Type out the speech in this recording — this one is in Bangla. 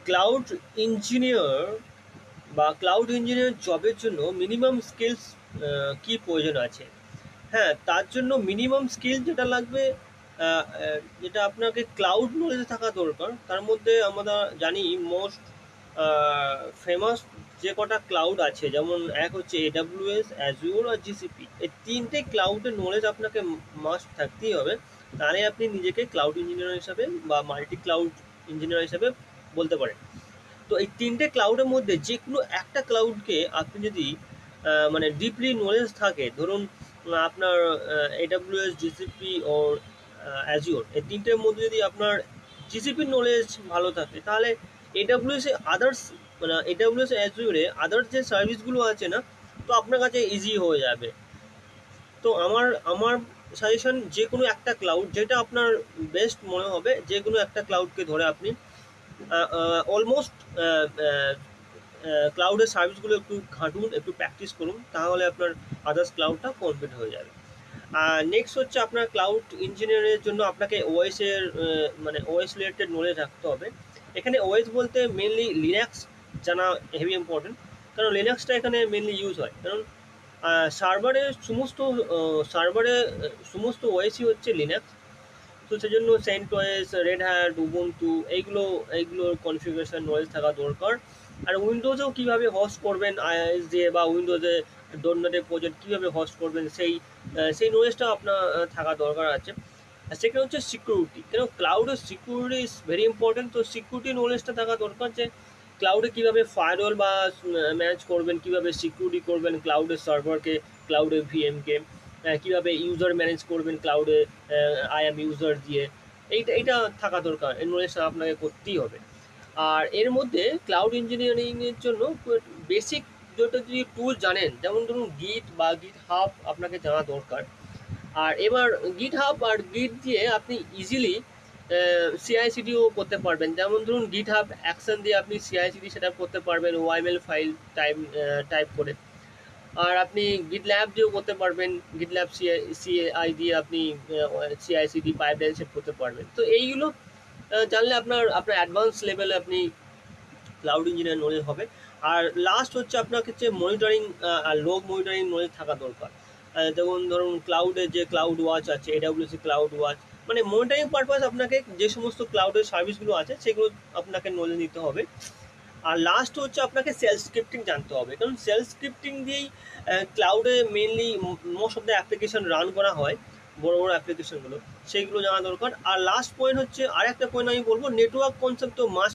ক্লাউড ইঞ্জিনিয়ার বা ক্লাউড ইঞ্জিনিয়ার জবের জন্য মিনিমাম স্কিলস কি প্রয়োজন আছে? হ্যাঁ, তার জন্য মিনিমাম স্কিল যেটা লাগবে, যেটা আপনাকে ক্লাউড নলেজ থাকা দরকার। তার মধ্যে আমরা জানি মোস্ট ফেমাস যে কটা ক্লাউড আছে, যেমন এক হচ্ছে AWS, অ্যাজুর আর GCP। এই তিনটে ক্লাউডের নলেজ আপনাকে মাস্ট থাকতেই হবে, তাহলে আপনি নিজেকে ক্লাউড ইঞ্জিনিয়ার হিসাবে বা মাল্টি ক্লাউড ইঞ্জিনিয়ার হিসাবে বলতে পারেন। তো এই তিনটে ক্লাউডের মধ্যে যে কোনো একটা ক্লাউডকে আপনি যদি মানে ডিপলি নলেজ থাকে, ধরুন আপনার AWS, GCP ওর অ্যাজিওর, এই তিনটের মধ্যে যদি আপনার GCP নলেজ ভালো থাকে, তাহলে AWS এ আদার্স, মানে AWS অ্যাজিওরে আদার্স যে সার্ভিসগুলো আছে না, তো আপনার কাছে ইজি হয়ে যাবে। তো আমার আমার সাজেশন, যে কোনো একটা ক্লাউড যেটা আপনার বেস্ট মনে হবে, যে কোনো একটা ক্লাউডকে ধরে আপনি অলমোস্ট ক্লাউডের সার্ভিসগুলো একটু ঘাঁটুন, একটু প্র্যাকটিস করুন, তাহলে আপনার আদার্স ক্লাউডটা কমপ্লিট হয়ে যাবে। আর নেক্সট হচ্ছে আপনার ক্লাউড ইঞ্জিনিয়ারের জন্য আপনাকে ওএস এর মানে ওএস রিলেটেড নলেজ রাখতে হবে। এখানে ওএস বলতে মেনলি লিনাক্স জানা হেভি ইম্পর্টেন্ট, কারণ লিনাক্সটা এখানে মেনলি ইউজ হয়, কারণ সার্ভারে সার্ভারে সমস্ত ওএসই হচ্ছে লিনাক্স। তো সেজন্য সেন্টওয়েস, রেড হ্যাট, উবুন্টু, এইগুলোর কনফিগারেশন নলেজ থাকা দরকার। আর উইন্ডোজেও কীভাবে হোস্ট করবেন আইএস দিয়ে, বা উইন্ডোজে ডটনেটের প্রজেক্ট কীভাবে হোস্ট করবেন, সেই নলেজটা আপনার থাকা দরকার আছে। আর সেখানে হচ্ছে সিকিউরিটি, কেন ক্লাউডের সিকিউরিটি ইজ ভেরি ইম্পর্টেন্ট। তো সিকিউরিটি নলেজটা থাকা দরকার, যে ক্লাউডে কীভাবে ফায়ারওয়াল বা ম্যানেজ করবেন, কীভাবে সিকিউরিটি করবেন ক্লাউডের সার্ভারকে, ক্লাউডের ভিএমকে, কীভাবে ইউজার ম্যানেজ করবেন ক্লাউডে আই এম ইউজার দিয়ে। এইটা থাকা দরকার, এই নলেজটা আপনাকে করতেই হবে। আর এর মধ্যে ক্লাউড ইঞ্জিনিয়ারিংয়ের জন্য বেসিক যেটা যদি টুল জানেন, যেমন ধরুন গিট বা গিট হাব আপনাকে জানা দরকার। আর এবার গিট হাব আর গিট দিয়ে আপনি ইজিলি সিআইসিডিও করতে পারবেন। যেমন ধরুন গিট হাব অ্যাকশন দিয়ে আপনি সিআইসিডি সেট আপ করতে পারবেন ওয়াইমেল ফাইল টাইপ করে। আর আপনি গিট ল্যাব দিয়েও করতে পারবেন, গিট ল্যাব সিআই দিয়ে আপনি সিআইসিডি পাইপলাইন সেট করতে পারবেন। তো এইগুলো জানলে আপনার অ্যাডভান্স লেভেলে আপনি ক্লাউড ইঞ্জিনিয়ার নলেজ হবে। আর লাস্ট হচ্ছে আপনার হচ্ছে মনিটরিং আর লোগ মনিটরিং নলেজ থাকা দরকার। যেমন ধরুন ক্লাউডে যে ক্লাউড ওয়াচ আছে, AWS ক্লাউড ওয়াচ, মানে মনিটরিং পারপাস আপনাকে যে সমস্ত ক্লাউডের সার্ভিসগুলো আছে সেগুলো আপনাকে নলেজ নিতে হবে। আর লাস্ট হচ্ছে আপনাকে সেলফ স্ক্রিপ্টিং জানতে হবে, কারণ সেলফ স্ক্রিপ্টিং দিয়েই ক্লাউডে mainly most of the application run করা হয়, বড় বড় অ্যাপ্লিকেশনগুলো, সেইগুলো জানা দরকার। আর লাস্ট পয়েন্ট হচ্ছে, আর একটা পয়েন্ট আমি বলবো, নেটওয়ার্ক কনসেপ্ট তো মাস্ট